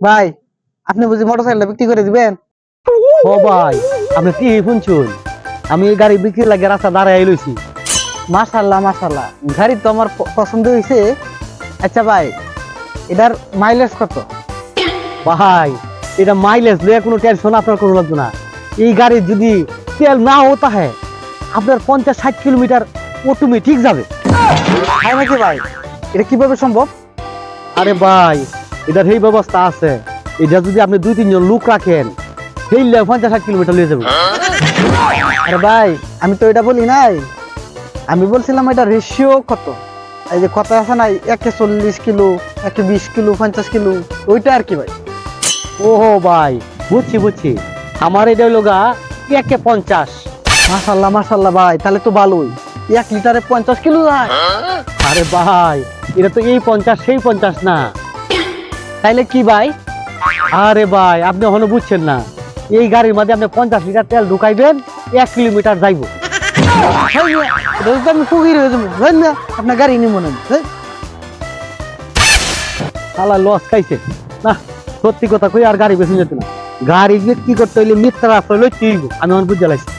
ভাই আপনি বুঝি মোটরসাইকেলটা বিক্রি করে দিবেন? ও ভাই, আপনি কি শুনছুন? আমি এই গাড়ি বিক্রি লাগে রাস্তা দাঁড়াই লইছি। মাশাআল্লাহ মাশাআল্লাহ, গাড়ি তো আমার পছন্দ হয়েছে। আচ্ছা ভাই, এটার মাইলেজ কত? ভাই, এটা মাইলেজ লয়ে কোনো টেনশন আপনার কোনো লাগবে না। এই গাড়ির যদি তেল না হতা হয়, আপনার 50-60 কিলোমিটার অটোমেটিক যাবে। তাই নাকি ভাই? এটা কিভাবে সম্ভব? আরে ভাই, এটার এই ব্যবস্থা আছে। এটা যদি আপনি 2-3 জন লোক রাখেন, সেই 50-60 কিলোমিটার লিয়ে যাবে। আরে ভাই, আমি তো এটা বলি নাই। আমি বলছিলাম এটা রেশিও কত। এই যে কত আছে না, 140 কিলো, 120 কিলো, 50 কিলো, ওইটা আর কি ভাই? ও ভাই, বুঝছি বুঝছি। আমার এটা হলো গা 1/50। মাশাআল্লাহ মাশাআল্লাহ ভাই, তাহলে তো ভালোই। 1 লিটারে 50 কিলো যায়। আরে ভাই, এটা তো এই 50 সেই 50 না। তাইলে কি ভাই? আরে ভাই, আপনি এখনো বুঝছেন না। এই গাড়ির মধ্যে আপনি 50 লিটার তেল ঢুকাইবেন, 1 কিলোমিটার যাইব। রোজ আমি ফকির হয়ে যাবো। বুঝলেন না? আপনার গাড়ি নিব না। শালা লস খাইছে না। সত্যি কথা কই আর গাড়ি বেশি যেত না। গাড়ি বিক্রি করতে হইলে মিথ্যা রাস্তায় লইতে হইব। আমি এখন বুঝতে লাইছি।